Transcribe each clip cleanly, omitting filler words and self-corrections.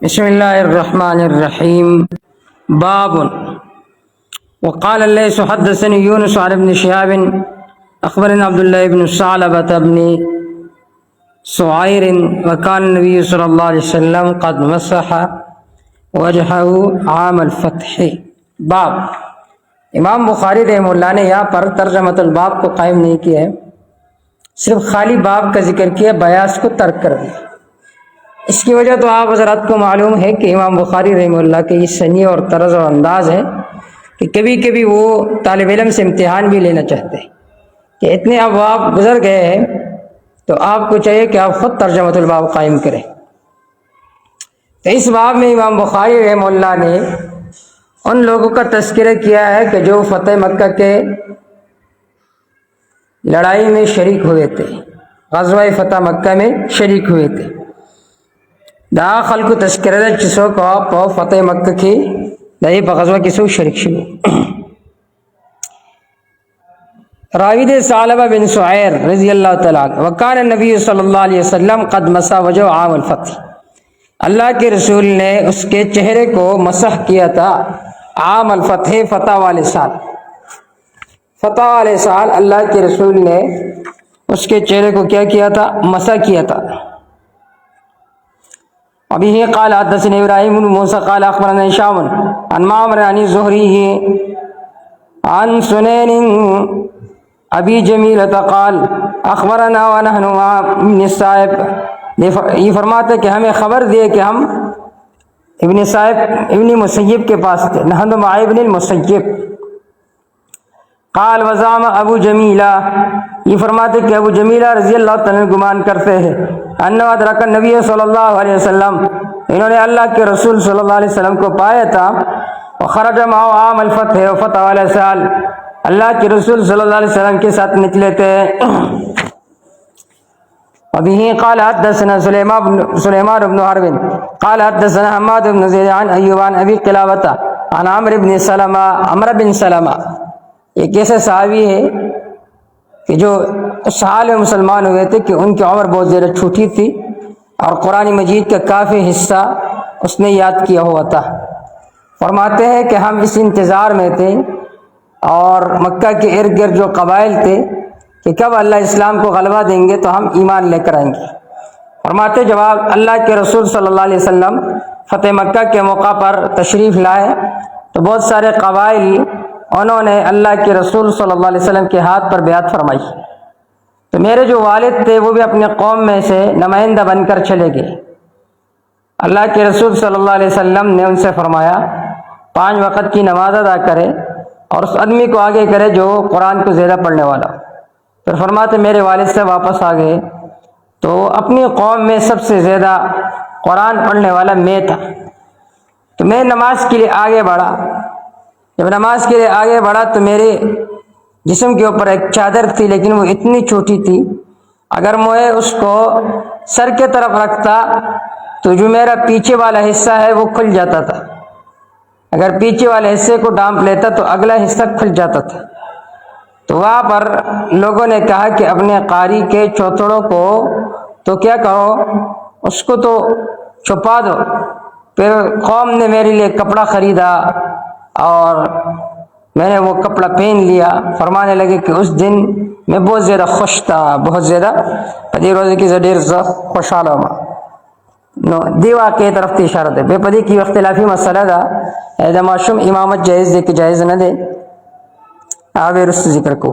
بسم الله الرحمن الرحيم. باب. وقال الليث حدثني يونس عن ابن شهاب أخبرنا عبد الله بن ثعلبة بن سعير وكان النبي صلى الله عليه وسلم قد مسح وجهه عام الفتح. باب. امام بخاری رحمہ اللہ نے یہاں پر ترجمۃ الباب کو قائم نہیں کیا ہے، صرف خالی باب کا ذکر کیا، بیاس کو ترک کر دیا۔ اس کی وجہ تو آپ حضرات کو معلوم ہے کہ امام بخاری رحمہ اللہ کے یہ سنی اور طرز اور انداز ہے کہ کبھی کبھی وہ طالب علم سے امتحان بھی لینا چاہتے ہیں کہ اتنے ابواب گزر گئے ہیں تو آپ کو چاہیے کہ آپ خود ترجمۃ الباب قائم کریں۔ تو اس باب میں امام بخاری رحمہ اللہ نے ان لوگوں کا تذکرہ کیا ہے کہ جو فتح مکہ کے لڑائی میں شریک ہوئے تھے، غزوہ فتح مکہ میں شریک ہوئے تھے۔ داخل کو تذکرہ چسو کو آپ فتح مکہ کی دہی غزوہ کسو شریک شروع راوید ثعلبہ بن سعیر رضی اللہ تعالیٰ وکان النبی صلی اللہ علیہ وسلم قد مسح وجهه عام الفتح، اللہ کے رسول نے اس کے چہرے کو مسح کیا تھا عام الفتح، فتح والے سال، فتح والے سال اللہ کے رسول نے اس کے چہرے کو کیا کیا تھا؟ مسح کیا تھا۔ ابھی قال حدثنا ابراہیم بن موسیٰ قال اخبرنا هشام عن معمر عن الزہری عن سنین ابی جمیلہ قال اخبرنا ونحن مع ابن السائب، یہ فرماتے کہ ہمیں خبر دیے کہ ہم ابن صاحب ابن مسیب کے پاس تھے، نحن مع ابن المسیب۔ قال وزعم ابو جمیلہ، یہ فرماتے کہ ابو جمیلہ رضی اللہ تعالیٰ گمان کرتے ہیں انہ ادرک النبی صلی اللہ علیہ وسلم، انہوں نے اللہ کے رسول صلی اللہ علیہ وسلم کو پایا تھا، وخرج معه عام الفتح، فتح والے سال اللہ کے رسول صلی اللہ علیہ وسلم کے ساتھ نکلے تھے۔ ابھی قال حدثنا سلیمان بن حرب قال حدثنا حماد بن زید عن ایوب عن ابی قلابہ عن عمرو بن سلمہ، عمرو بن سلمہ ایک ایسے صحابی ہے کہ جو اس حال میں مسلمان ہوئے تھے کہ ان کی عمر بہت زیادہ چھوٹی تھی اور قرآن مجید کا کافی حصہ اس نے یاد کیا ہوا تھا۔ فرماتے ہیں کہ ہم اس انتظار میں تھے اور مکہ کے ارد گرد جو قبائل تھے کہ کب اللہ اسلام کو غلبہ دیں گے تو ہم ایمان لے کر آئیں گے۔ فرماتے جب اللہ کے رسول صلی اللہ علیہ وسلم فتح مکہ کے موقع پر تشریف لائے تو بہت سارے قبائل انہوں نے اللہ کے رسول صلی اللہ علیہ وسلم کے ہاتھ پر بیعت فرمائی، تو میرے جو والد تھے وہ بھی اپنے قوم میں سے نمائندہ بن کر چلے گئے۔ اللہ کے رسول صلی اللہ علیہ وسلم نے ان سے فرمایا 5 وقت کی نماز ادا کرے اور اس آدمی کو آگے کرے جو قرآن کو زیادہ پڑھنے والا۔ پھر فرماتے میرے والد سے واپس آ گئے تو اپنی قوم میں سب سے زیادہ قرآن پڑھنے والا میں تھا، تو میں نماز کے لیے آگے بڑھا۔ جب نماز کے لیے آگے بڑھا تو میرے جسم کے اوپر ایک چادر تھی لیکن وہ اتنی چھوٹی تھی، اگر میں اس کو سر کے طرف رکھتا تو جو میرا پیچھے والا حصہ ہے وہ کھل جاتا تھا، اگر پیچھے والے حصے کو ڈانپ لیتا تو اگلا حصہ کھل جاتا تھا۔ تو وہاں پر لوگوں نے کہا کہ اپنے قاری کے چوتھڑوں کو تو کیا کرو، اس کو تو چھپا دو۔ پھر قوم نے میرے لیے کپڑا خریدا اور میں نے وہ کپڑا پہن لیا۔ فرمانے لگے کہ اس دن میں بہت زیادہ خوش تھا، بہت زیادہ پدی روزے کی زدیر خوشحال ہوا نو دیوا کے طرف تی اشارت ہے۔ بے پدی کی اختلافی مسئلہ دا ایدہ معشوم امامت جائز دے کہ جائز نہ دے، آوے رست ذکر کو۔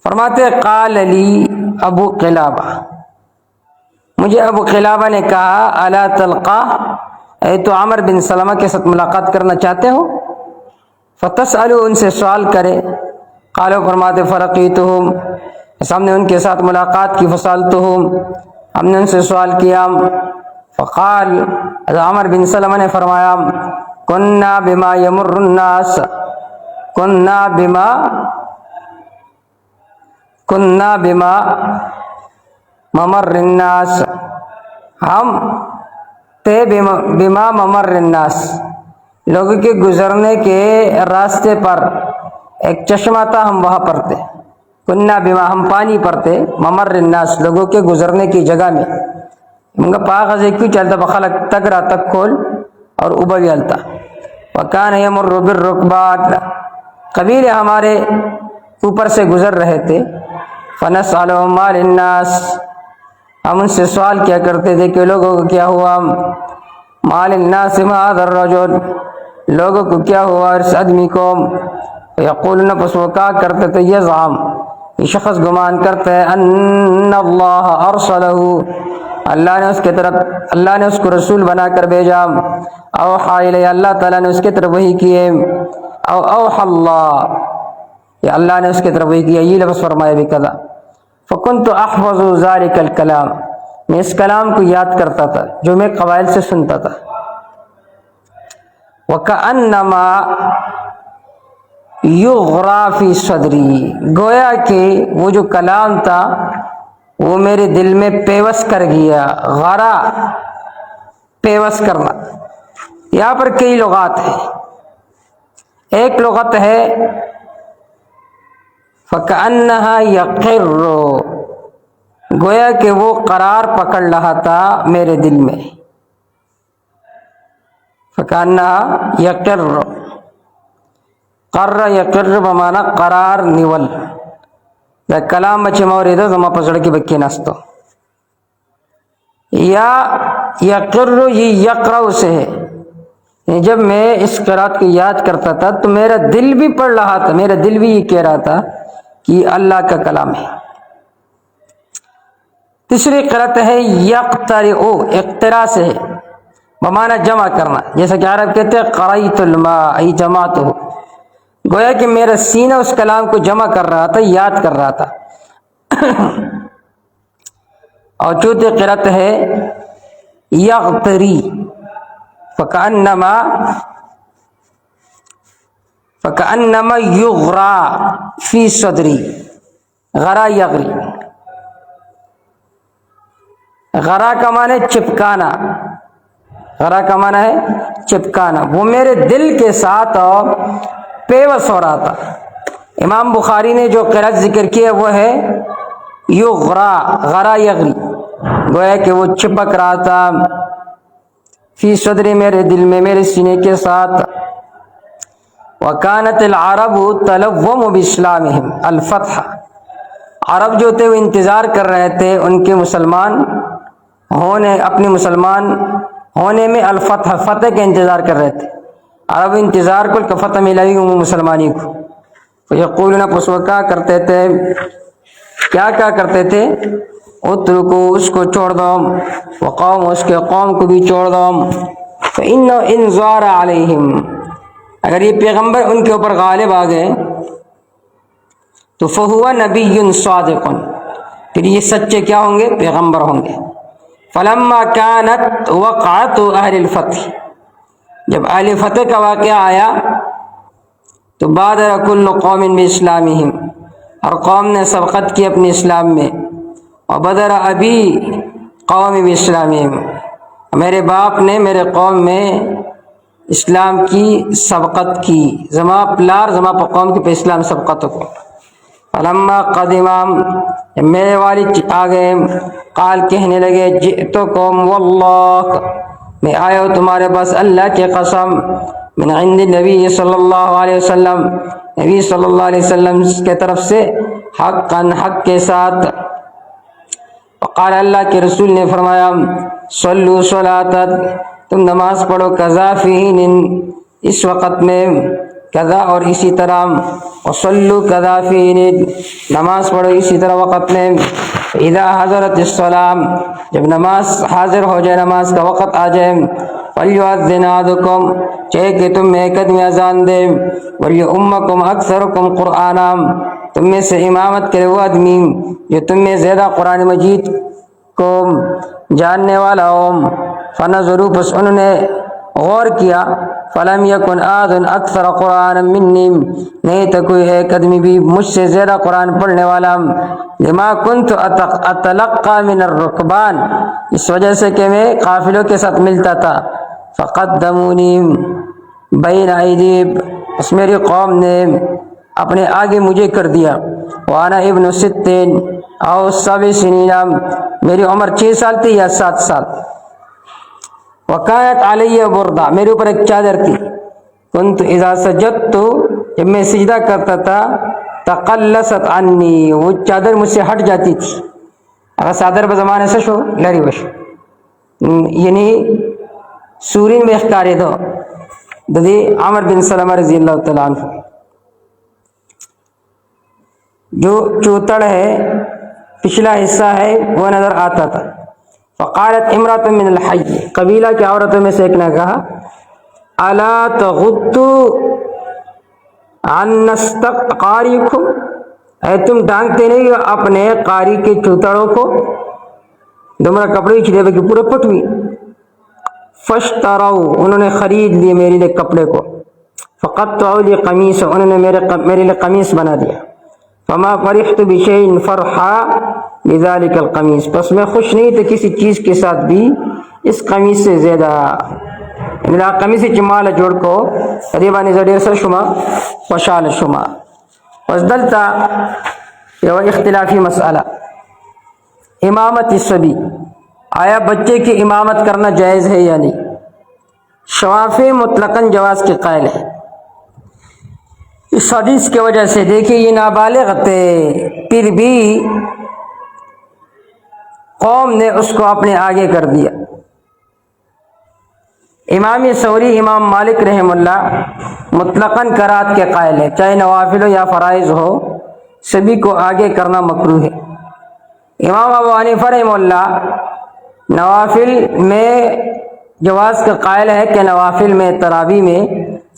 فرماتے قال علی ابو قلابہ، مجھے ابو قلابہ نے کہا الا تلقا، اے تو عمر بن سلمہ کے ساتھ ملاقات کرنا چاہتے ہو؟ فتسألو، ان سے سوال کرے۔ قالو، فرماتے فرقیتہم، ہم نے ان کے ساتھ ملاقات کی، فسالتہم، ہم نے ان سے سوال کیا۔ فقال، عمر بن سلمہ نے فرمایا کننا بما یمر الناس، کننا بما ممر الناس، ہم تے بما ممر الناس، لوگوں کے گزرنے کے راستے پر ایک چشمہ تھا، ہم وہاں پر تھے۔ کننا بما، ہم پانی پر تھے، ممر الناس، لوگوں کے گزرنے کی جگہ میں۔ منگا پاغ سے کیوں چلتا بخلق تگرا تک کھول اور ابل جلتا. وکان یمر بالرکبات، قبیلے ہمارے اوپر سے گزر رہے تھے. فنسألهم ما للناس، ہم ان سے سوال کیا کرتے تھے کہ لوگوں کو کیا ہوا. ما للناس ما هذا الرجل، لوگوں کو کیا ہوا اس آدمی کو. یقولون، پس وہ کہا کرتے تھے، یزعم، یہ شخص گمان کرتا ہے، ان اللہ ارسلہ، اللہ نے اس کو رسول بنا کر بھیجا. اوحی الیہ، اللہ تعالیٰ نے اس کی طرف وحی کیے. او اوحى اللہ، یا اللہ نے اس کی طرف وحی کیا. یہ لفظ فرمایا بھی کذا. فکنت احفظ ذلك الکلام، میں اس کلام کو یاد کرتا تھا جو میں قبائل سے سنتا تھا. وکأنما یغرا فی صدری، گویا کہ وہ جو کلام تھا وہ میرے دل میں پیوست کر گیا. غرا، پیوست کرنا. یہاں پر کئی لغات ہیں. ایک لغت ہے فکأنہا یقر، گویا کہ وہ قرار پکڑ رہا تھا میرے دل میں. فکأنہا یقر، قر یقر بمانا قرار نیول. دا کلام بچے موریدہ زما پسڑ کی بکی نستو. یا یقر، یہ یقرأ سے ہے. جب میں اس قرات کو یاد کرتا تھا تو میرا دل بھی پڑھ رہا تھا، میرا دل بھی یہ کہہ رہا تھا کہ یہ اللہ کا کلام ہے. تیسری قرات ہے یقترئ، اقتراء سے ہے، بمانا جمع کرنا. جیسا کہ عرب کہتے ہیں قرأت الماء، ای جمعتہ، گویا کہ میرا سینہ اس کلام کو جمع کر رہا تھا، یاد کر رہا تھا. اور چوتھی قرات ہے یغتری، فکأنما یغرا فی صدری، غرا یغری. غرا کا معنی ہے چپکانا، غرا کا معنی ہے چپکانا. وہ میرے دل کے ساتھ پیوس ہو رہا تھا. امام بخاری نے جو قرات ذکر کیا وہ ہے یغرا، غرا یغری، گویا کہ وہ چپک رہا تھا فی صدری، میرے دل میں، میرے سینے کے ساتھ. وکانت العرب تلوم باسلامہم الفتح، عرب جو تھے وہ انتظار کر رہے تھے ان کے مسلمان ہونے، اپنے مسلمان ہونے میں الفتح، فتح کا انتظار کر رہے تھے. عرب انتظار کو کہ فتح ملائی ہوں مسلمانی کو. فیقولون، پس وہ کہا کرتے تھے، کیا کہا کرتے تھے، اترکو، اس کو چھوڑ دو، وقوم، اس کے قوم کو بھی چھوڑ دو. فإنه إن ظهر عليهم، اگر یہ پیغمبر ان کے اوپر غالب آ گئے تو فهو نبی صادق، پھر یہ سچے کیا ہوں گے، پیغمبر ہوں گے. فلما كانت وقعت اہل الفتح، جب اہل فتح کا واقعہ آیا تو بادر کل قوم باسلامہم، اور قوم نے سبقت کی اپنے اسلام میں. وبدر ابی قوم باسلامہم، میرے باپ نے میرے قوم میں اسلام کی سبقت کی. زما پلار زما پا قوم کی پہ اسلام سبقت کو. فلما قدمام، میرے والد آ گئے، قال، کہنے لگے، جئتکم واللہ، میں آیا ہوں تمہارے پاس اللہ کی قسم، من عند نبی صلی اللہ علیہ وسلم، نبی صلی اللہ علیہ وسلم کے طرف سے، حقا، حق کے ساتھ. وقال، اللہ کے رسول نے فرمایا، صلو صلاۃ، تم نماز پڑھو، قضا فیہن، اس وقت میں، قضا اور اسی طرح، وصلو قضا فیہن، نماز پڑھو اسی طرح وقت میں. اذا حضرت الصلاۃ، جب نماز حاضر ہو جائے، نماز کا وقت آ جائے، فلیؤذن احدکم، چاہے کہ تم میں ایک آدمی اذان دے، ولیؤمکم اکثرکم قرآنا، تم میں سے امامت کرے وہ آدمی جو تم میں زیادہ قرآن مجید کو جاننے والا ہو. فنظروا، پس انہوں نے غور کیا، فلم یکن احد اکثر قرآنا منی، نہیں تو کوئی ایک آدمی بھی مجھ سے زیادہ قرآن پڑھنے والا. لما کنت اتلقى من الرکبان، اس وجہ سے کہ میں قافلوں کے ساتھ ملتا تھا. فقدمونی بین ایدیہم، اس میری قوم نے اپنے آگے مجھے کر دیا. وانا ابن ستین، او 7 سنین، میری عمر 6 سال تھی یا 7 سال. وکانت علی بردہ، میرے اوپر ایک چادر تھی. کنت اذا سجدت، جب میں سجدہ کرتا تھا، تقلصت عنی، وہ چادر مجھ سے ہٹ جاتی تھی. اگر چادر بزمانے سے شو لری وش یعنی سورین میں اخکاری دو ددی عمر بن سلمہ رضی اللہ تعالیٰ عنہ. جو چوتڑ ہے پچھلا حصہ ہے وہ نظر آتا تھا. فقالت امرأة من الحی، قبیلہ کی عورتوں میں سے ایک نے کہا، الا تغض عن نستق قاریکم، اے تم ڈانگتے نہیں ہو اپنے قاری کے چوتڑوں کو، دمرا کپڑے چھڑے کہ پورے پٹوی. فاشتروا، انہوں نے خرید لیے میرے لیے کپڑے کو. فقطعوا لی قمیص، انہوں نے میرے لیے قمیص بنا دیا. فما فرحت بشیء فرحا بذلک القمیص، پس میں خوش نہیں تھا کسی چیز کے ساتھ بھی اس قمیص سے زیادہ. میرا قمیص چمال جوڑ کو ریبانی زدیر سر شما خوشحال شما. وزدلتا یہ اختلافی مسئلہ، امامت الصبی، آیا بچے کی امامت کرنا جائز ہے یا نہیں؟ شوافی مطلقاً جواز کے قائل ہے. اس حدیث کی وجہ سے دیکھیں یہ نابالغ تھے، پھر بھی قوم نے اس کو اپنے آگے کر دیا. امام ثوری، امام مالک رحم اللہ مطلقاً قرات کے قائل ہے، چاہے نوافل ہو یا فرائض ہو سبھی کو آگے کرنا مکروہ ہے. امام ابو حنیفہ رحم اللہ نوافل میں جواز کا قائل ہے کہ نوافل میں تراویح میں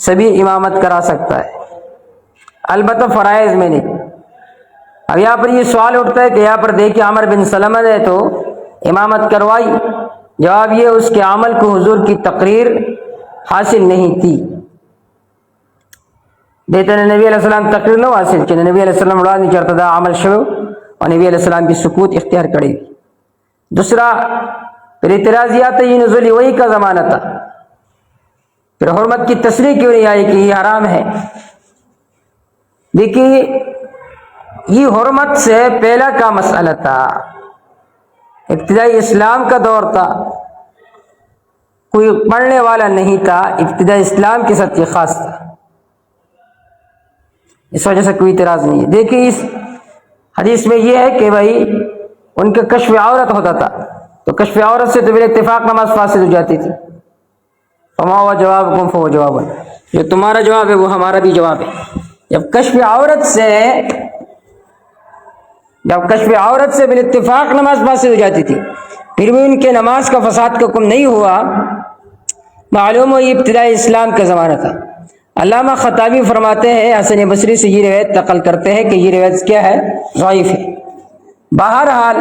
سبھی امامت کرا سکتا ہے، البتہ فرائض میں نہیں. اب یہاں پر یہ سوال اٹھتا ہے کہ یہاں پر دیکھیں عمر بن سلمہ نے تو امامت کروائی، جواب یہ اس کے عمل کو حضور کی تقریر حاصل نہیں تھی. دیتے نبی علیہ السلام تقریر نہ حاصل کہ نبی علیہ السلام اڑا نہیں کرتا تھا عمل شروع، اور نبی علیہ السلام کی سکوت اختیار کری. دوسرا پھر اعتراضیات یہ نزول وحی کا زمانہ تھا، پھر حرمت کی تصریح کیوں نہیں آئی کہ یہ حرام ہے؟ دیکھیے یہ حرمت سے پہلا کا مسئلہ تھا، ابتدائی اسلام کا دور تھا، کوئی پڑھنے والا نہیں تھا، ابتدائی اسلام کے ساتھ یہ خاص تھا، اس وجہ سے کوئی اعتراض نہیں ہے. دیکھیے اس حدیث میں یہ ہے کہ بھائی ان کا کشف عورت ہوتا تھا، تو کشف عورت سے تو بال اتفاق نماز فاسد ہو جاتی تھی. فما ہوا جوابکم فهو جواب، جو تمہارا جواب ہے وہ ہمارا بھی جواب ہے. جب کشف عورت سے بال اتفاق نماز فاسد ہو جاتی تھی، پھر بھی ان کے نماز کا فساد کا حکم نہیں ہوا، معلوم ہو یہ ابتدائی اسلام کا زمانہ تھا. علامہ خطابی فرماتے ہیں حسن بصری سے یہ روایت نقل کرتے ہیں کہ یہ روایت کیا ہے؟ ضعیف ہے. بہرحال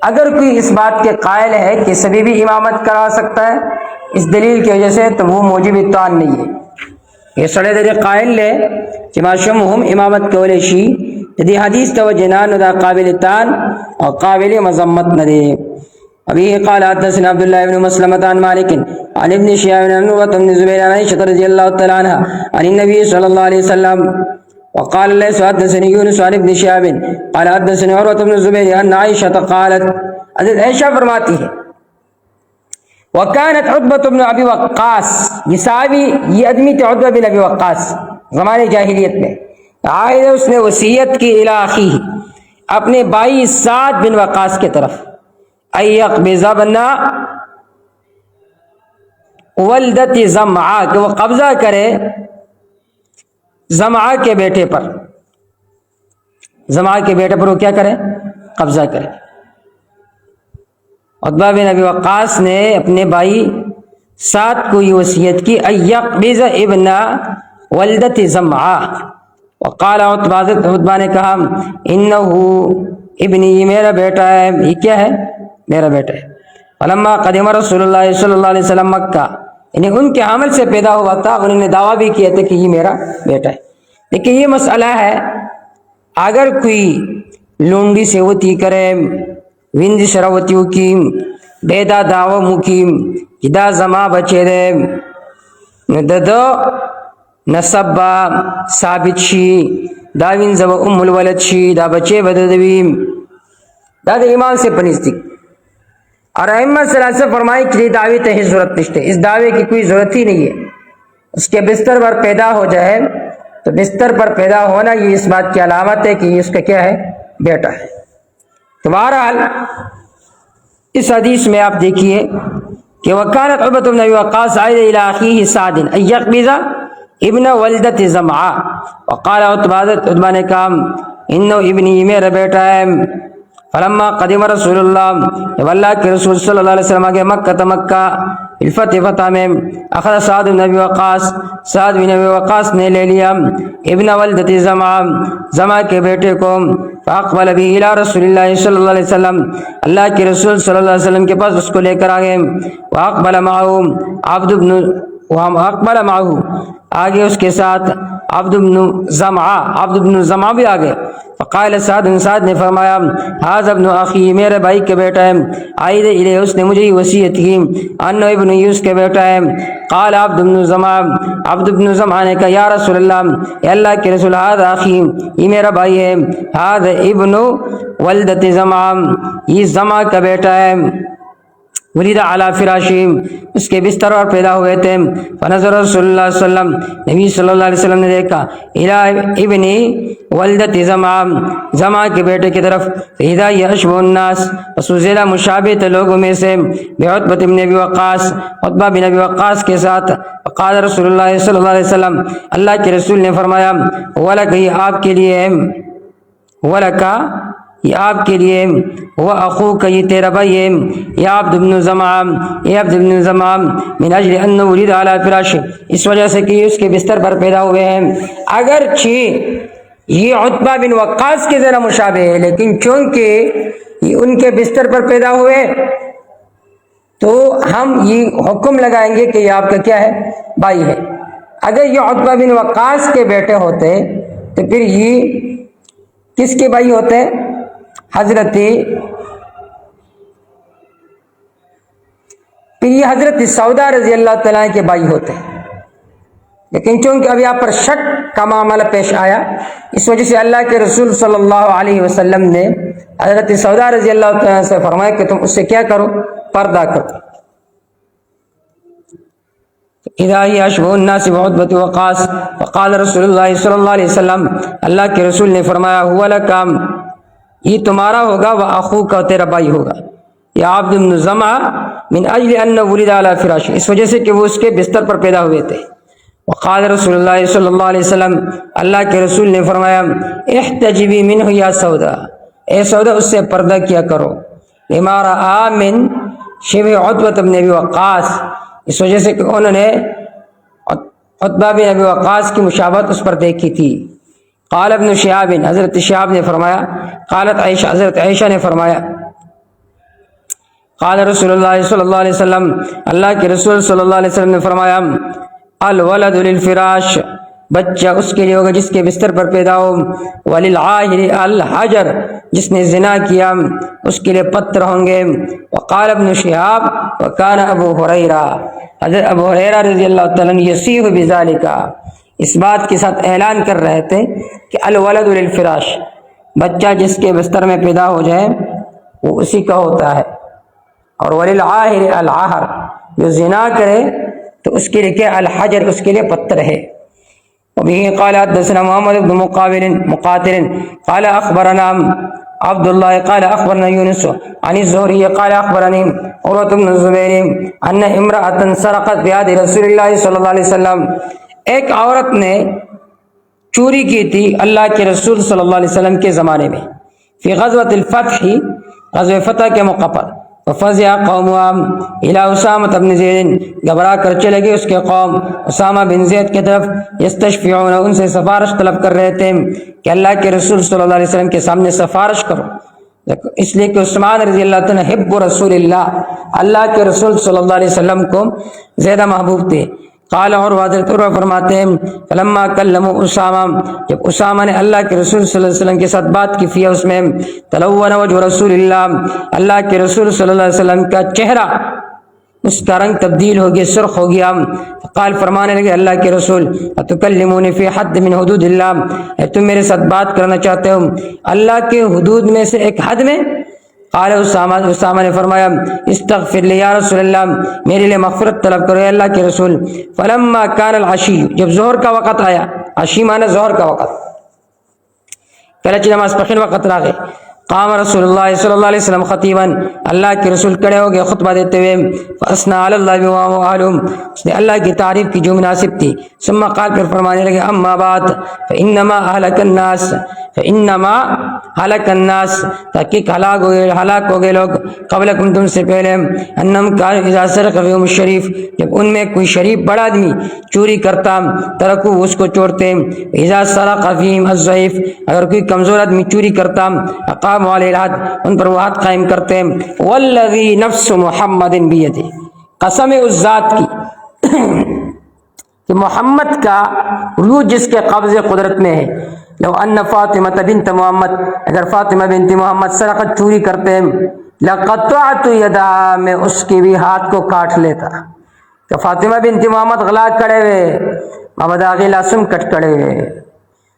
اگر کوئی اس بات کے قائل ہے کہ سبھی بھی امامت کرا سکتا ہے اس دلیل کی وجہ سے، تو وہ موجب الطعن نہیں ہے. یہ سڑے درے قائل لے چما شمہم امامت کولے شی جدی حدیث تو جنان دا قابل طعن اور قابل مذمت نہ دے. ابھی قال حدثنا عبد الله بن مسلمة عن مالك عن ابن شهاب عن عروة بن زبير عن عائشة رضي الله تعالى عنها عن النبي صلى الله عليه وسلم. وقال ليس حدثني يونس عن ابن شهاب قال حدثني عروة بن زبير عن عائشة قالت، حضرت عائشہ فرماتی ہے وكانت عتبة بن ابی وقاص، یہ صحابی یہ آدمی تھے عتبہ بن ابی وقاص زمانے جاہلیت میں، عائد اس نے وصیت کی الی اخیہ، اپنے بھائی سعد بن وقاص کے طرف، ایقبض ابن ولدت زمعہ، کہ وہ قبضہ کرے زمعہ کے بیٹے پر، زمعہ کے بیٹے پر وہ کیا کرے؟ قبضہ کرے. عتبہ بن ابی وقاص نے اپنے بھائی سعد کو یہ وصیت کی، ایقبض ابن ولدت زمعہ. وقال عتبہ نے کہا انہو ابنی، یہ میرا بیٹا ہے. یہ کیا ہے؟ میرا بیٹا ہے. فلما قدم رسول اللہ صلی اللہ علیہ وسلم مکہ، یعنی ان کے عمل سے پیدا ہوا تھا، انہوں نے دعویٰ بھی کیا تھا کہ یہ میرا بیٹا ہے. لیکن یہ مسئلہ ہے اگر کوئی لونڈی سیوتی کرے، وند شروتی کی بیدا دعوی مکیم جدا زما بچے دے نددو نسبہ ثابت شی داوین زب ام الولد شی دا بچے بددویم دا دا ایمان سے پنیستی. اور ائمہ ثلاثہ فرمائی کہ دعوے تے ہی ضرورت نشتے، اس دعوے کی کوئی ضرورت ہی نہیں ہے. اس کے بستر پر پیدا ہو جائے تو بستر پر پیدا ہونا یہ اس بات کی علامت ہے کہ یہ اس کا کیا ہے؟ بیٹا ہے. تو بہرحال اس حدیث میں آپ دیکھیے کہ وکانت عتبہ بن ابی وقاص عائد الی اخیہ سعد ان یقبض ابن ولدت زمعہ وقال عتبہ نے کہا انہ ابنی میرا بیٹا ہے. فلما قدم رسول اللہ، جب اللہ کے رسول صلی اللہ علیہ وسلم کے مکہ مکہ فتح میں اخذ سعد بن ابی وقاص، سعد بن ابی وقاص نے لے لیا ابن ولدت زمعہ، زمعہ کے بیٹے کو. فاقبل به الى رسول اللہ صلی اللہ علیہ وسلم، اللہ کے رسول صلی اللہ علیہ وسلم کے پاس اس کو لے کر آگئے. واقبل معه عبد بن واقبل معه، آگے اس کے ساتھ عبد بن زمعہ بھی آگے. فقال سعد نے فرمایا ھذا ابن اخی، میرے بھائی کے بیٹا ہے. عائد الیہ، اس نے مجھے وصیت کی انہ ابن یوس کے بیٹا ہے. قال عبد بن زمعہ نے کہا یا رسول اللہ، اے اللہ کے رسول، ھذا اخی، یہ میرا بھائی ہے. ھذا ابن ولدت زمعہ، یہ زمعہ کا بیٹا ہے. ولد علی فراشی، اس کے بستر پر پیدا ہوئے تھے. فنظر رسول اللہ صلی اللہ علیہ وسلم، نبی صلی اللہ علیہ وسلم نے دیکھا الی ابن ولدت زمعہ، زمعہ کے بیٹے کی طرف. فاذا یشبہ الناس، پس وہ زیادہ مشابہ تھے لوگوں میں سے بعتبہ بن ابی وقاص، عتبہ بن ابی وقاص کے ساتھ. قال رسول اللہ صلی اللہ علیہ وسلم، اللہ کے رسول نے فرمایا ولک، یہ آپ کے لیے ہے، ولک یہ آپ کے لیے، وہ اخوک یہ تیرا بھائی ہے. یا عبد بن زمعہ، یہ عبد بن زمعہ، من اجل ان ولد علی فراش، اس وجہ سے کہ اس کے بستر پر پیدا ہوئے ہیں. اگرچہ یہ عتبہ بن وقاص کے ذرا مشابہ ہے، لیکن چونکہ یہ ان کے بستر پر پیدا ہوئے تو ہم یہ حکم لگائیں گے کہ یہ آپ کا کیا ہے؟ بھائی ہے. اگر یہ عتبہ بن وقاص کے بیٹے ہوتے تو پھر یہ کس کے بھائی ہوتے؟ حضرت سودا رضی اللہ تعالیٰ کے بھائی ہوتے ہیں. لیکن چونکہ اب یہاں پر شک کا معاملہ پیش آیا، اس وجہ سے اللہ کے رسول صلی اللہ علیہ وسلم نے حضرت سودا رضی اللہ تعالیٰ سے فرمایا کہ تم اس سے کیا کرو؟ پردہ کرو. اذا یشبہ الناس بعتبہ وقاص، فقال رسول اللہ صلی اللہ علیہ وسلم، اللہ کے رسول نے فرمایا ہوا لکا، یہ تمہارا ہوگا، وہ اخوک کا تیرا بھائی ہوگا. یا عبد بن زمعہ من اجل ان ولد علی فراش، اس وجہ سے کہ وہ اس کے بستر پر پیدا ہوئے تھے. وقال رسول اللہ صلی اللہ علیہ وسلم، اللہ کے رسول نے فرمایا احتجبی منہ یا سودا، اے سودا اس سے پردہ کیا کرو. لما رأى من شبہ عتبہ بن ابی وقاص، اس وجہ سے کہ انہوں نے عتبہ بن ابی وقاص کی مشابہت اس پر دیکھی تھی. قال ابن شہاب، حضرت شہاب نے فرمایا، قالت عائشہ، حضرت عائشہ نے فرمایا قال رسول اللہ صلی اللہ علیہ وسلم، اللہ کے رسول صلی اللہ علیہ وسلم نے فرمایا الولد للفراش، بچہ اس کے لیے ہوگا جس کے بستر پر پیدا ہو. وللعاہر الحجر، جس نے زنا کیا اس کے لیے پتھر ہوں گے. وقال ابن شہاب وکان ابو ہریرہ، حضرت ابو ہریرہ رضی اللہ تعالیٰ عنہ یصیح بذالک، اس بات کے ساتھ اعلان کر رہے تھے کہ الولد للفراش، بچہ جس کے بستر میں پیدا ہو جائے وہ اسی کا ہوتا ہے. اور وللعاہر العہر، جو زنا کرے تو اس کے لیے کیا؟ الحجر، اس کے لیے پتھر ہے. وبه قال حدثنا محمد بن مقاتل قال اخبرنا عبد الله قال اخبرنا يونس عن الزهري قال اخبرني عروة بن الزبير ان امرأة سرقت بيد رسول الله صلی اللہ علیہ وسلم، ایک عورت نے چوری کی تھی اللہ کے رسول صلی اللہ علیہ وسلم کے زمانے میں. فی غزوۃ الفتح، غزوہ فتح کے موقع پر. ففزع قومها الى اسامہ بن زید، گھبرا کر چلے گئے اس کے قوم اسامہ بن زید کی طرف. یستشفعون، ان سے سفارش طلب کر رہے تھے کہ اللہ کے رسول صلی اللہ علیہ وسلم کے سامنے سفارش کرو، اس لیے کہ عثمان رضی اللہ تعالیٰ حب رسول اللہ، اللہ کے رسول صلی اللہ علیہ وسلم کو زیادہ محبوب تھے. قال، اور حضرت عروہ فرماتے ہیں فلما کلموا اسامہ، جب اسامہ نے اللہ کے رسول صلی اللہ علیہ وسلم کے ساتھ بات کی، فیہ اس میں تلون وجہ رسول اللہ، اللہ کے رسول صلی اللہ علیہ وسلم کا چہرہ اس کا رنگ تبدیل ہو گیا، سرخ ہو گیا۔ قال فرمانے لگے اللہ کے رسول اتکلمونی فی حد من حدود اللہ، تم میرے ساتھ بات کرنا چاہتے ہو اللہ کے حدود میں سے ایک حد میں؟ قال اسامہ نے فرمایا استغفر لی یا رسول اللہ، میرے لیے مغفرت طلب کرو اے اللہ کے رسول۔ فلما کان العشی، جب ظہر کا وقت آیا، عشی معنی ظہر کا وقت، کلچ نماز پخین وقت راغے، قام رسول اللہ صلی اللہ علیہ وسلم خطیبا، اللہ کے رسول کھڑے ہو گئے خطبہ دیتے ہوئے، فاثنا علی اللہ وعلم، اس نے اللہ کی تعریف کی جو مناسب تھی، ثم قال، پھر فرمانے لگے اما بعد فانما اهلك الناس، فانما هلك الناس، تحقیق ہلاک ہو گئے لوگ، قبلکم تم سے پہلے، انہم کانوا اذا سرق فیہم الشریف، جب ان میں کوئی شریف بڑا آدمی چوری کرتا ترکو اس کو چھوڑتے، اذا سرق فیہم الضعیف، اگر کوئی کمزور آدمی چوری کرتا اقاموا علیہ الحد، ان پر وہ حد قائم کرتے۔ والذی نفس محمد بیدہ، قسم اس ذات کی کہ محمد کا روح جس کے قبض قدرت میں ہے، لو ان فاطمہ بنت محمد، اگر فاطمہ بنت محمد سرقت چوری کرتے، لقطعت یدہا، میں اس کے بھی ہاتھ کو کاٹ لیتا۔ کہ فاطمہ بنت محمد غلا کڑے ہوئے، محمد آغی لاسم کٹ کڑے ہوئے۔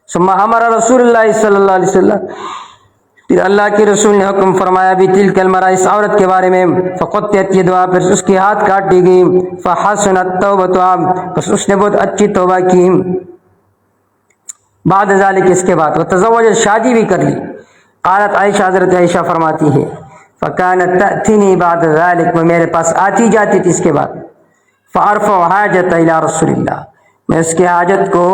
ثم امر رسول اللہ صلی اللہ علیہ وسلم، پھر اللہ کے رسول نے حکم فرمایا بھی تلک المرأة، اس عورت کے بارے میں، فقطعت یدہا، پھر اس کی ہاتھ کاٹ دی گئی، فحسنت توبتہا، پس اس نے بہت اچھی توبہ کی۔ بعد ذالک، اس کے بعد، وتزوج، شادی بھی کر لی۔ قالت عائشہ، حضرت عائشہ فرماتی ہے فکانت تأتینی بعد ذالک، وہ میرے پاس آتی جاتی تھی اس کے بعد، فارفع حاجت الی رسول اللہ، میں اس کے حاجت کو،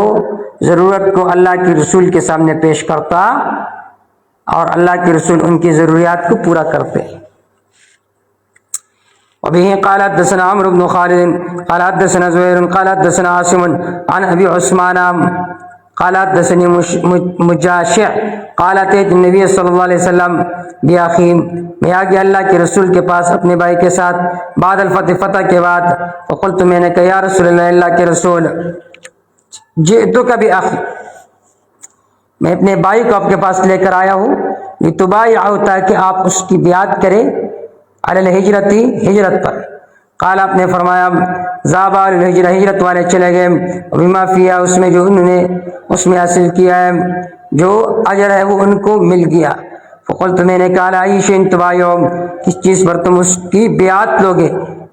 ضرورت کو اللہ کے رسول کے سامنے پیش کرتا، اور اللہ کے رسول ان کی ضروریات کو پورا کرتے۔ وبه قال حدثنا عمرو بن خالد قال حدثنا زهير قال حدثنا عاصم عن ابي عثمان قال حدثني مجاشع قال اتيت النبي صلی اللہ علیہ وسلم باخي، میں آ گیا اللہ کے رسول کے پاس اپنے بھائی کے ساتھ، بعد الفتح، فتح کے بعد، فقلت، میں نے کہا یا رسول اللہ کے رسول، جئتک باخي، میں اپنے بھائی کو آپ کے پاس لے کر آیا ہوں، لتبايعه، تاکہ آپ اس کی بیعت کریں، علی الہجرت، ہجرت پر۔ قال، آپ نے فرمایا ذهب اهل الہجرہ، ہجرت والے چلے گئے، وبما فيها، اس میں جو انہوں نے اس میں حاصل کیا ہے، جو اجر ہے وہ ان کو مل گیا۔ فقلت، میں نے کہا ای شیء تبايعون، کس چیز پر تم اس کی بیعت لوگے؟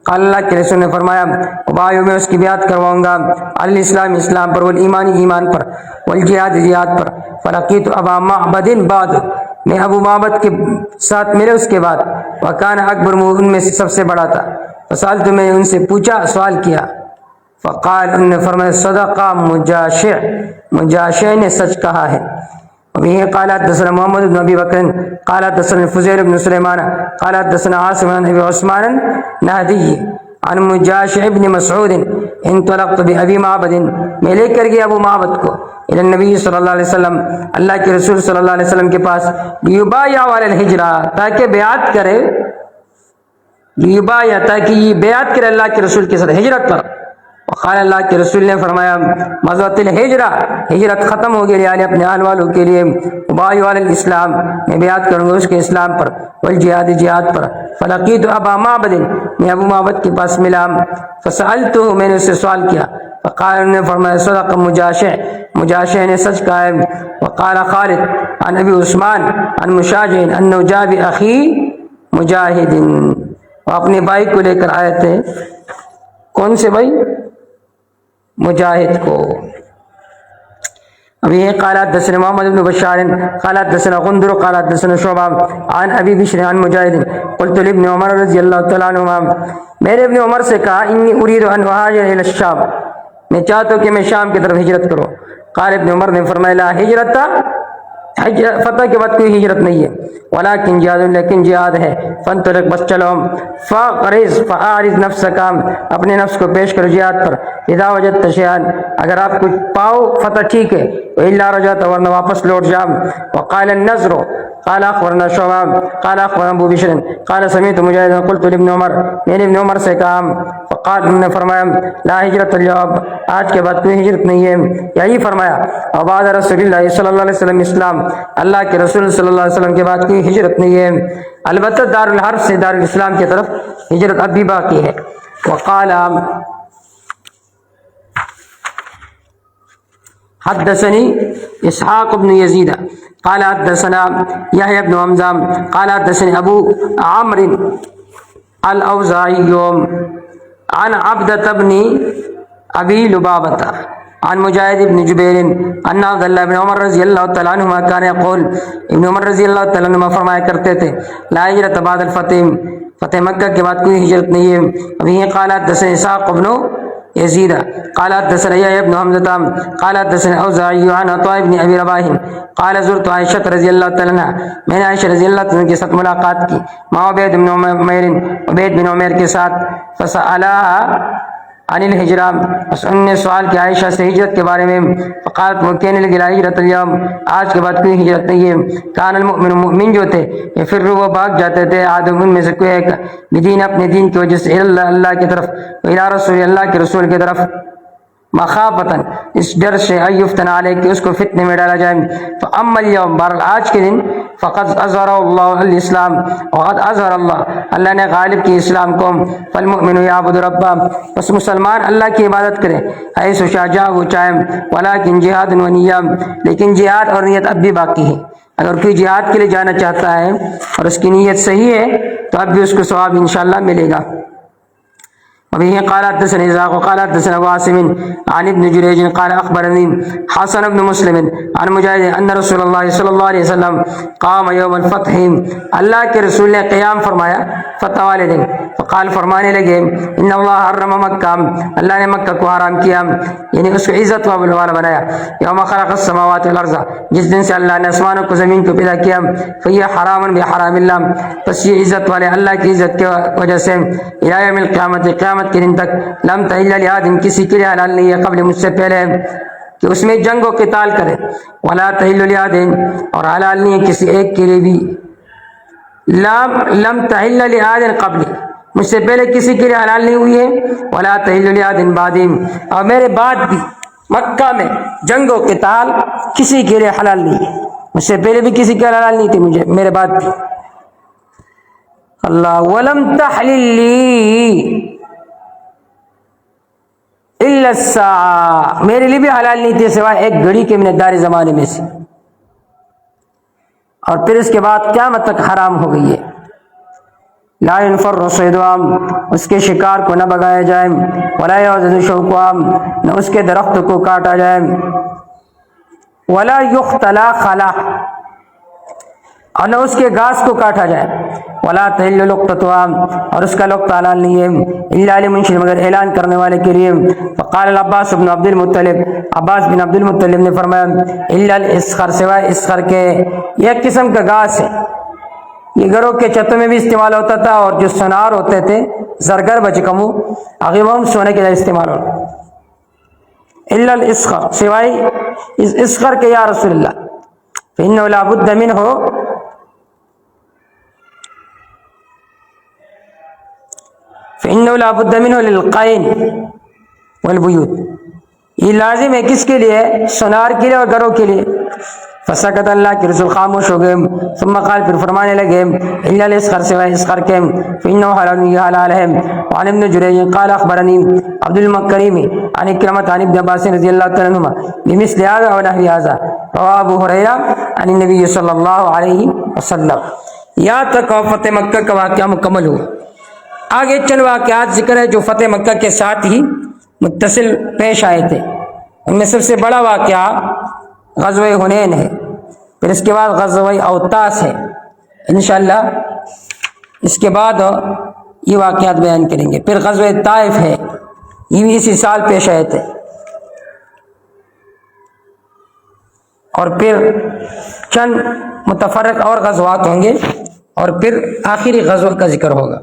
قال، اللہ کے رسول نے فرمایا ابایع، میں اس کی بیعت کرواؤں گا، علی الاسلام، اسلام پر، والایمان، ایمان پر، والجہاد، جہاد پر۔ فلقیت ابا معبد بعد، میں ابو معبد کے ساتھ ملے اس کے بعد، وکان اکبر، ان میں سے سب سے بڑا تھا۔ فسألت، میں نے ان سے پوچھا، سوال کیا، فقال، انہوں نے فرمایا صدق مجاشع، مجاشع نے سچ کہا ہے۔ وبه قال حدثنا محمد بن ابي بكر قال حدثنا فزير بن سليمان قال حدثنا عاصم عن ابي عثمان النهدي عن مجاشع بن مسعود انطلقت بابي معبد، میں لے کر گیا ابو معبد کو الى النبی صلی اللہ علیہ وسلم، اللہ کے رسول صلی اللہ علیہ وسلم کے پاس، لیبایع علی الہجرہ، تاکہ بیعت کرے، لیبایع، تاکہ یہ بیعت کرے اللہ کے رسول کے ساتھ ہجرت پر۔ وقال، اللہ کے رسول نے فرمایا مضت الہجرہ، ہجرت ختم ہو گئی، علی اپنے آل والوں کے لیے، ابایع علی الاسلام، میں بیعت کروں گا اس کے اسلام پر، والجہاد، جہاد پر۔ فلقیت ابا معبد، میں ابو معبد کے پاس ملا، فسألتہ، میں نے اس سے سوال کیا، فقال، انہوں نے فرمایا صدق مجاشع، مجاشع نے سچ کہا ہے۔ وقال خالد عن ابی عثمان عن مشاجع انہ جاء باخی مجاہد، وہ اپنے بھائی کو لے کر آئے تھے، کون سے بھائی؟ مجاہد کو۔ ابھی قال حدثنا محمد بن بشار قال حدثنا غندر قال حدثنا شعبہ عن ابی بشر عن مجاہد قلت لابن عمر رضی اللہ تعالیٰ عنہما، میں نے ابن عمر سے کہا انی اريد ان اهاجر الى الشام، میں چاہتا ہوں کہ میں شام کی طرف ہجرت کروں۔ قال، ابن عمر نے فرمایا لا ہجرت، فتح کے بعد کوئی ہجرت نہیں ہے، ولکن جہاد، لیکن جہاد ہے، فانطلق، بس چلو، فاعرض، فاعرض نفسک، اپنے نفس کو پیش کرو جہاد پر، اذا وجدت شیئا، اگر آپ کچھ پاؤ فتح ٹھیک ہے، والا رجعت، ورنہ واپس لوٹ جاؤ۔ وقال النضر قال اخبرنا شعبہ قال اخبرنا ابو بشر قال سمعت مجاہد قلت لابن عمر، میں نے ابن عمر سے کہا، فقال، انہوں نے فرمایا لا ہجرت اليوم، آج کے بعد کوئی ہجرت نہیں ہے، یہی فرمایا، وبعد رسول اللہ صلی اللہ علیہ وسلم اسلام، اللہ کے رسول صلی اللہ علیہ وسلم کے بعد کوئی ہجرت نہیں ہے، البتہ دار الحرب سے دار الاسلام کی طرف ہجرت اب بھی باقی ہے۔ وقال حدثني اسحاق بن يزيد قال حدثنا يحيى بن حمزة قال حدثني ابو عمرو الاوزاعي عن عبدة بن ابي لبابة عن مجاہد بن جبیر ان عبد اللہ بن عمر رضی اللہ تعالیٰ عنہما کان یقول، ابن عمر رضی اللہ تعالیٰ عنہما فرمایا کرتے تھے، لا ہجرت بعد الفتح، فتح مکہ کے بعد کوئی ہجرت نہیں ہے۔ وہیں قال حدثنا اسحاق بن یزید قال حدثنا یحییٰ بن حمزہ قال حدثنا الاوزاعی عن عطاء بن ابی رباح قال زرت عائشہ رضی اللہ تعالیٰ عنہا، میں نے عائشہ رضی اللہ تعالیٰ عنہ کے ساتھ ملاقات کی، مع عبید بن عمیر، عبید بن عمیر کے ساتھ، فسألها عن الحجرہ، بس ان نے سوال کیا عائشہ سے ہجرت کے بارے میں، فقالت، وہ کہنے لگی، لا ہجرت اليوم، آج کے بعد کوئی ہجرت نہیں ہے۔ کان المؤمن، مؤمن جو تھے، یفر، وہ بھاگ جاتے تھے، آدم ان میں سے کوئی ایک، بدین، اپنے دین کی وجہ سے، اللہ کی طرف، الى رسول، اللہ کے رسول کی طرف، مخافتاً، اس ڈر سے، ایفتن علیہ، کہ اس کو فتنے میں ڈالا جائے۔ فاما اليوم، بہرحال آج کے دن، فقد اظہر اللہ الاسلام، وقد اظہر اللہ، اللہ نے غالب کی اسلام کو، فالمؤمن یعبد ربہ، بس مسلمان اللہ کی عبادت کرے، حیث شاء، جہاں وہ چاہے، ولکن جہاد و نیہ، لیکن جہاد اور نیت اب بھی باقی ہے۔ اگر کوئی جہاد کے لیے جانا چاہتا ہے اور اس کی نیت صحیح ہے تو اب بھی اس کو ثواب انشاءاللہ ملے گا۔ وبه قال حدثنا إسحاق قال حدثنا عاصم عن ابن جريج قال أخبرني حسن بن مسلم عن مجاهد أن رسول الله صلی اللہ علیہ وسلم قام يوم الفتح، اللہ کے رسول نے قیام فرمایا فتح والے دن، فقال، فرمانے لگے، ان اللہ حرم مکہ، اللہ نے مکہ کو حرام کیا، یعنی اس کو عزت والا بنایا، یوم خلق السماوات والارض، جس دن سے اللہ نے آسمانوں کو زمین کو پیدا کیا، فہی حرام بحرام اللہ، پس یہ عزت والے اللہ کی عزت کی وجہ سے، الی یوم القیامت، قیامت کے دن تک، لم تحل لآدم، کسی کے لیے حلال نہیں ہے، قبل، مجھ سے پہلے، کہ اس میں جنگ و قتال کرے، ولا تحل لآدم، اور حلال نہیں ہے کسی ایک کے لیے بھی، لم تحل لآدم قبل، مجھ سے پہلے کسی کے لیے حلال نہیں ہوئی ہے، ولا تحل لآدم بعدی، اور میرے بعد بھی مکہ میں جنگ و قتال کسی کے لیے حلال نہیں ہے، مجھ سے پہلے بھی کسی کے لیے حلال نہیں تھی، مجھے میرے بعد بھی۔ اللہ، ولم تحلل لی الا الساعہ، میرے لیے بھی حلال نہیں تھی سوائے ایک گھڑی کے من دار زمانے میں سے، اور پھر اس کے بعد قیامت تک حرام ہو گئی ہے۔ لا ينفر صیدها، اس کے شکار کو نہ بگایا جائے، ولا يعضد شوكها، نہ اس کے درخت کو کاٹا جائے، ولا يختلى خلا، اور نہ اس کے گھاس کو کاٹا جائے، ولا تحل لقطتها، اور اس کا لقطہ حلال نہیں ہے، الا لمنشر، مگر اعلان کرنے والے کے لیے۔ فقال العباس بن عبد المطلب، عباس بن عبد المطلب نے فرمایا، الا الاسخر، سوائے اسخر کے، یہ ایک قسم کا گھاس ہے، یہ گھروں کے چھتوں میں بھی استعمال ہوتا تھا، اور جو سنار ہوتے تھے زرگر بچکمو، آگے وہ ہم سونے کے لیے استعمال ہوتا، الا الاسخر، سوائے اس اسخر کے، یا رسول اللہ، فإنه لا بد منه، فإنه لا بد منه للقین والبیوت، یہ لازم ہے کس کے لیے؟ سنار کے لیے اور گھروں کے لیے۔ فسکت، اللہ کے رسول خاموش ہو گئے، ثم قال، پھر فرمانے لگے، الا الاسخر، سوائے اسخر کے، فإنه حلال، یہ حلال ہے۔ وعن ابن جریج قال اخبرنی عبد المکرم عن اکرمۃ عن ابن عباس رضی اللہ تعالیٰ عنہما بمثل هذا ونحو هذا، رواه ابو ہریرہ عن النبی صلی اللہ علیہ وسلم۔ یہاں تک فتح مکہ کا واقعہ مکمل ہوا۔ آگے چند واقعات ذکر ہے جو فتح مکہ کے ساتھ ہی متصل پیش آئے تھے، ان میں سب سے بڑا واقعہ غزوہ حنین ہے، پھر اس کے بعد غزوہ اوطاس ہے، انشاءاللہ اس کے بعد یہ واقعات بیان کریں گے، پھر غزوہ طائف ہے، یہ بھی اسی سال پیش آئے تھے، اور پھر چند متفرق اور غزوات ہوں گے، اور پھر آخری غزوہ کا ذکر ہوگا۔